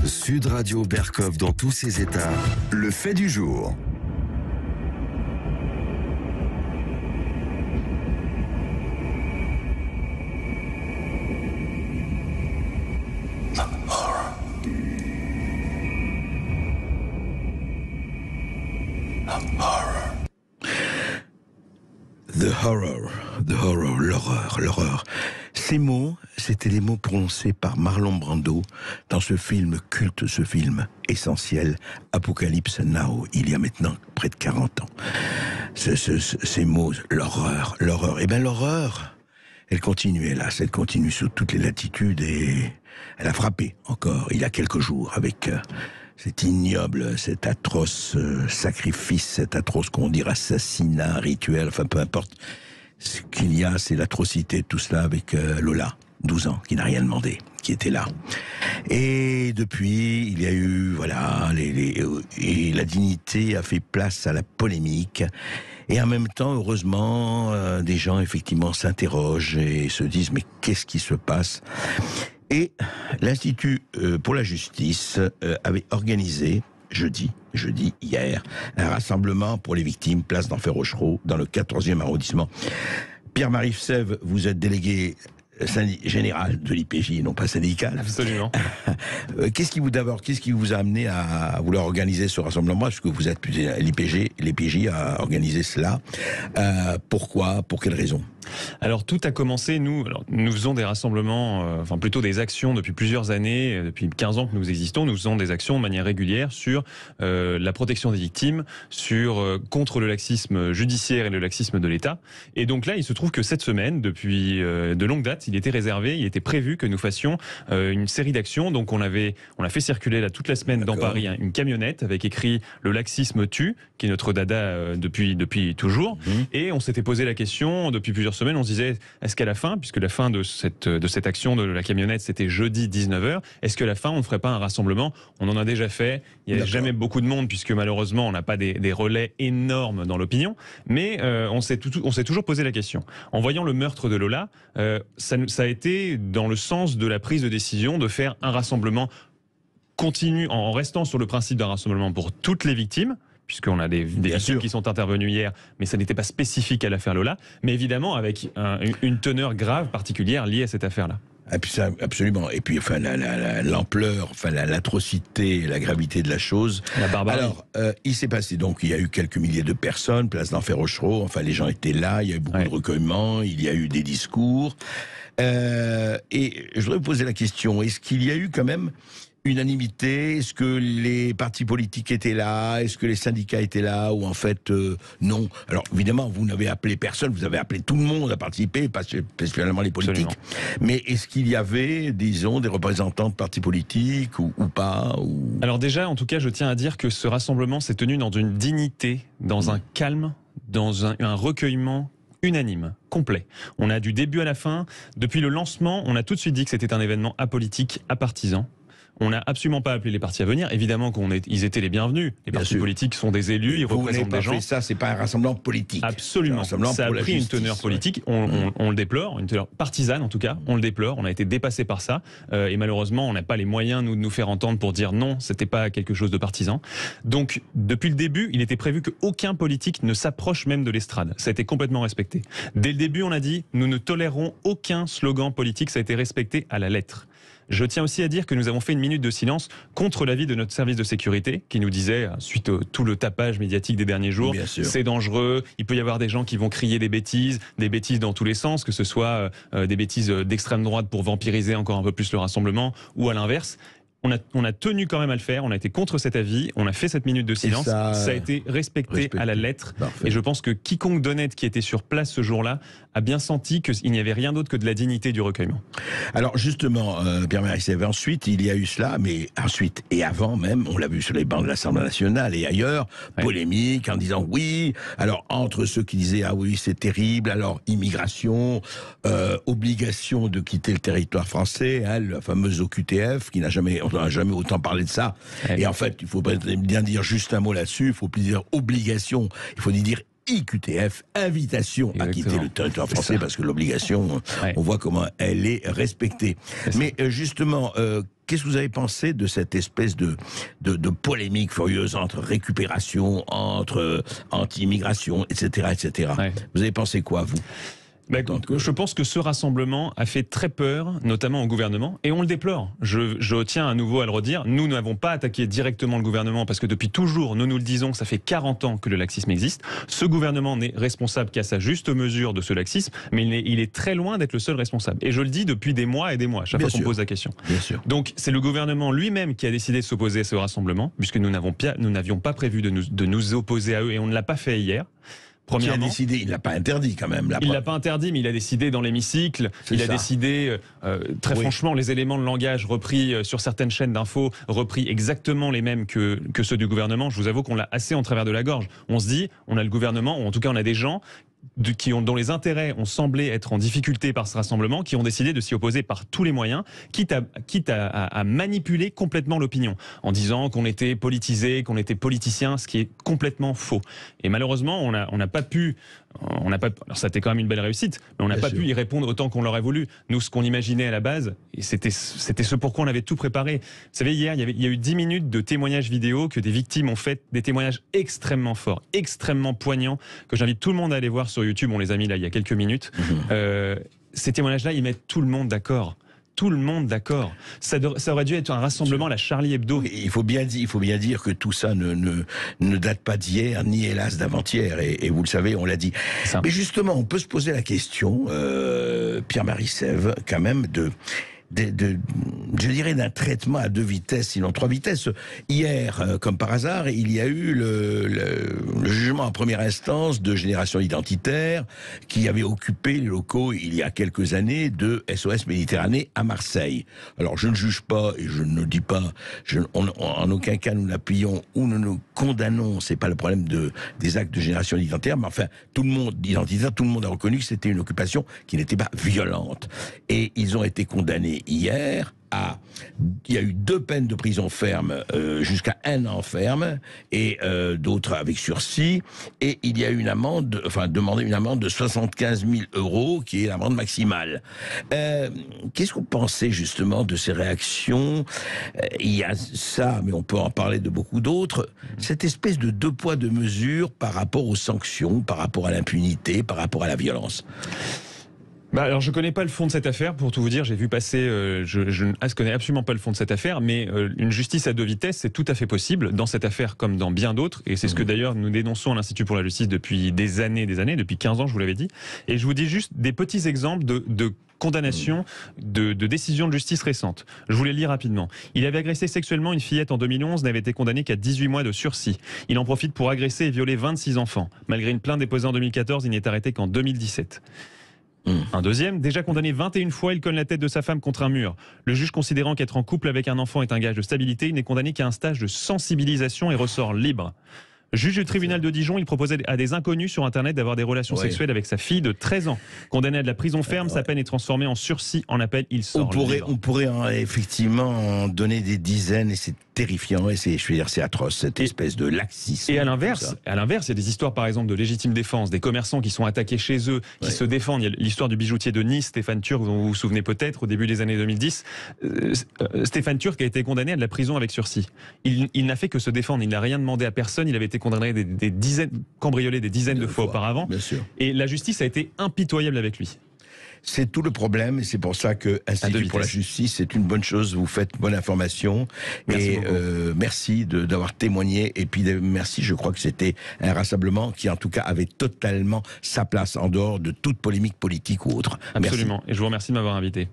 Sud Radio Berkov dans tous ses états, le fait du jour. The horror, l'horreur. Ces mots, c'était les mots prononcés par Marlon Brando dans ce film culte, ce film essentiel, Apocalypse Now, il y a maintenant près de 40 ans. Ces mots, l'horreur. Eh bien l'horreur, elle continue hélas, elle continue sous toutes les latitudes et elle a frappé encore il y a quelques jours avec... cet ignoble, cet atroce sacrifice, cet atroce, qu'on dirait, assassinat, rituel, enfin peu importe. Ce qu'il y a, c'est l'atrocité de tout cela avec Lola, 12 ans, qui n'a rien demandé, qui était là. Et depuis, il y a eu, voilà, et la dignité a fait place à la polémique. Et en même temps, heureusement, des gens, effectivement, s'interrogent et se disent, mais qu'est-ce qui se passe ? Et l'Institut pour la justice avait organisé, jeudi, hier, un rassemblement pour les victimes, place d'Enfer Rochereau, dans le 14e arrondissement. Pierre-Marie Fsèvre, vous êtes délégué général de l'IPJ, non pas syndical. Absolument. Qu'est-ce qui vous a amené à vouloir organiser ce rassemblement? Est-ce que vous êtes l'IPJ a organisé cela? Pourquoi? Pour quelles raisons? Alors tout a commencé, nous faisons des rassemblements, enfin plutôt des actions depuis plusieurs années, depuis 15 ans que nous existons, nous faisons des actions de manière régulière sur la protection des victimes, contre le laxisme judiciaire et le laxisme de l'État. Et donc là, il se trouve que cette semaine, depuis de longue date, il était prévu que nous fassions une série d'actions. Donc on a fait circuler là toute la semaine dans Paris une camionnette avec écrit « Le laxisme tue », qui est notre dada depuis toujours. Et on s'était posé la question depuis plusieurs semaines, on se disait, est-ce qu'à la fin, puisque la fin de cette action de la camionnette, c'était jeudi 19h, est-ce qu'à la fin, on ne ferait pas un rassemblement? On en a déjà fait, il n'y a jamais beaucoup de monde, puisque malheureusement, on n'a pas des relais énormes dans l'opinion, mais on s'est toujours posé la question. En voyant le meurtre de Lola, ça a été dans le sens de la prise de décision de faire un rassemblement continu, en restant sur le principe d'un rassemblement pour toutes les victimes, puisqu'on a des victimes qui sont intervenues hier, mais ça n'était pas spécifique à l'affaire Lola, mais évidemment avec une teneur grave particulière liée à cette affaire-là. Et puis ça, absolument. Et puis, enfin, l'ampleur, enfin, l'atrocité, la gravité de la chose. La barbarie. Alors, il s'est passé, donc, il y a eu quelques milliers de personnes, place d'Enfer Rochereau, enfin, les gens étaient là, il y a eu beaucoup de recueillements, il y a eu des discours. Et je voudrais vous poser la question, est-ce qu'il y a eu quand même unanimité? Est-ce que les partis politiques étaient là? Est-ce que les syndicats étaient là? Ou en fait, non. Alors, évidemment, vous n'avez appelé personne, vous avez appelé tout le monde à participer, pas spécialement les politiques. Absolument. Mais est-ce qu'il y avait, disons, des représentants de partis politiques ou pas Alors déjà, en tout cas, je tiens à dire que ce rassemblement s'est tenu dans une dignité, dans un calme, dans un recueillement unanime, complet. On a du début à la fin, depuis le lancement, on a tout de suite dit que c'était un événement apolitique, apartisan. On n'a absolument pas appelé les partis à venir. Évidemment qu'ils étaient les bienvenus. Les partis politiques sont des élus, ils représentent des gens. Ça, c'est pas un rassemblement politique. Absolument. Ça a pris une teneur politique. On le déplore, une teneur partisane en tout cas. On le déplore. On a été dépassé par ça. Et malheureusement, on n'a pas les moyens de nous faire entendre pour dire non, c'était pas quelque chose de partisan. Donc, depuis le début, il était prévu qu'aucun politique ne s'approche même de l'estrade. Ça a été complètement respecté. Dès le début, on a dit nous ne tolérerons aucun slogan politique. Ça a été respecté à la lettre. Je tiens aussi à dire que nous avons fait une minute de silence contre l'avis de notre service de sécurité qui nous disait, suite à tout le tapage médiatique des derniers jours, c'est dangereux, il peut y avoir des gens qui vont crier des bêtises dans tous les sens, que ce soit des bêtises d'extrême droite pour vampiriser encore un peu plus le rassemblement, ou à l'inverse. On a tenu quand même à le faire, on a été contre cet avis, on a fait cette minute de silence, ça a été respecté à la lettre. Parfait. Et je pense que quiconque d'honnête qui était sur place ce jour-là a bien senti qu'il n'y avait rien d'autre que de la dignité du recueillement. Alors justement, Pierre-Marie Fsèvre, ensuite il y a eu cela, mais ensuite et avant même, on l'a vu sur les bancs de l'Assemblée nationale et ailleurs, polémique en disant oui, alors entre ceux qui disaient ah oui c'est terrible, alors immigration, obligation de quitter le territoire français, hein, la fameuse OQTF qui on n'a jamais autant parlé de ça. Et en fait, il faut bien dire juste un mot là-dessus, il faut plus dire obligation, il faut dire IQTF, invitation à quitter le territoire français, parce que l'obligation, on voit comment elle est respectée. Mais justement, qu'est-ce que vous avez pensé de cette espèce de polémique furieuse entre récupération, entre anti-immigration, etc., etc. Ouais. Vous avez pensé quoi, vous? Je pense que ce rassemblement a fait très peur, notamment au gouvernement, et on le déplore. Je tiens à nouveau à le redire, nous n'avons pas attaqué directement le gouvernement parce que depuis toujours, nous le disons, que ça fait 40 ans que le laxisme existe. Ce gouvernement n'est responsable qu'à sa juste mesure de ce laxisme, mais il est très loin d'être le seul responsable. Et je le dis depuis des mois et des mois, chaque fois qu'on pose la question. Bien sûr. Donc c'est le gouvernement lui-même qui a décidé de s'opposer à ce rassemblement, puisque nous n'avions pas prévu de nous opposer à eux, et on ne l'a pas fait hier. Qui a décidé, il ne l'a pas interdit quand même. Il ne l'a pas interdit, mais il a décidé dans l'hémicycle. Il a décidé, très franchement, les éléments de langage repris sur certaines chaînes d'infos, repris exactement les mêmes que ceux du gouvernement. Je vous avoue qu'on l'a assez en travers de la gorge. On se dit, on a le gouvernement, ou en tout cas on a des gens dont les intérêts ont semblé être en difficulté par ce rassemblement, qui ont décidé de s'y opposer par tous les moyens, quitte à manipuler complètement l'opinion, en disant qu'on était politisé, qu'on était politicien, ce qui est complètement faux. Et malheureusement, on n'a pas pu... alors ça a été quand même une belle réussite, mais on n'a pas pu y répondre autant qu'on l'aurait voulu. Nous, ce qu'on imaginait à la base, et c'était ce pourquoi on avait tout préparé. Vous savez, hier, il y a eu 10 minutes de témoignages vidéo que des victimes ont fait, des témoignages extrêmement forts, extrêmement poignants, que j'invite tout le monde à aller voir sur YouTube. On les a mis là il y a quelques minutes. Ces témoignages-là, ils mettent tout le monde d'accord. Tout le monde d'accord. Ça aurait dû être un rassemblement à la Charlie Hebdo. Il faut bien dire que tout ça ne date pas d'hier, ni hélas d'avant-hier. Et vous le savez, on l'a dit. Mais justement, on peut se poser la question, Pierre-Marie Sèvres, quand même, je dirais d'un traitement à 2 vitesses, sinon 3 vitesses. Hier, comme par hasard, il y a eu le jugement en première instance de Génération Identitaire qui avait occupé les locaux il y a quelques années de SOS Méditerranée à Marseille. Alors je ne juge pas et je ne dis pas, en aucun cas nous l'appuyons ou nous condamnons, c'est pas le problème des actes de Génération Identitaire, mais enfin tout le monde a reconnu que c'était une occupation qui n'était pas violente. Et ils ont été condamnés hier il y a eu 2 peines de prison ferme jusqu'à 1 an ferme et d'autres avec sursis, et il y a eu demandé une amende de 75 000 € qui est l'amende maximale. Qu'est-ce que vous pensez justement de ces réactions? Il y a ça, mais on peut en parler de beaucoup d'autres, cette espèce de 2 poids 2 mesures par rapport aux sanctions, par rapport à l'impunité, par rapport à la violence. Alors je connais pas le fond de cette affaire, pour tout vous dire, j'ai vu passer, je ne connais absolument pas le fond de cette affaire, mais une justice à 2 vitesses, c'est tout à fait possible, dans cette affaire comme dans bien d'autres, et c'est ce que d'ailleurs nous dénonçons à l'Institut pour la justice depuis des années, depuis 15 ans, je vous l'avais dit, et je vous dis juste des petits exemples de condamnation, de décisions de justice récentes. Je vous les lis rapidement. Il avait agressé sexuellement une fillette en 2011, n'avait été condamné qu'à 18 mois de sursis. Il en profite pour agresser et violer 26 enfants. Malgré une plainte déposée en 2014, il n'est arrêté qu'en 2017. Un deuxième, déjà condamné 21 fois, il cogne la tête de sa femme contre un mur. Le juge, considérant qu'être en couple avec un enfant est un gage de stabilité, il n'est condamné qu'à un stage de sensibilisation et ressort libre. Juge du tribunal de Dijon, il proposait à des inconnus sur Internet d'avoir des relations sexuelles avec sa fille de 13 ans. Condamné à de la prison ferme, sa peine est transformée en sursis. En appel, il sort libre. On pourrait effectivement en donner des dizaines, et c'est terrifiant, et c'est atroce, cette espèce de laxisme. Et à l'inverse, il y a des histoires par exemple de légitime défense, des commerçants qui sont attaqués chez eux, qui se défendent. Il y a l'histoire du bijoutier de Nice, Stéphane Turc, dont vous vous souvenez peut-être, au début des années 2010. Stéphane Turc a été condamné à de la prison avec sursis. Il n'a fait que se défendre, il n'a rien demandé à personne, il avait été condamné cambriolé des dizaines de fois auparavant. Bien sûr. Et la justice a été impitoyable avec lui. C'est tout le problème, et c'est pour ça que Institut pour la justice, c'est une bonne chose. Vous faites bonne information. Merci beaucoup. Merci d'avoir témoigné. Et puis merci, je crois que c'était un rassemblement qui en tout cas avait totalement sa place en dehors de toute polémique politique ou autre. Absolument. Merci. Et je vous remercie de m'avoir invité.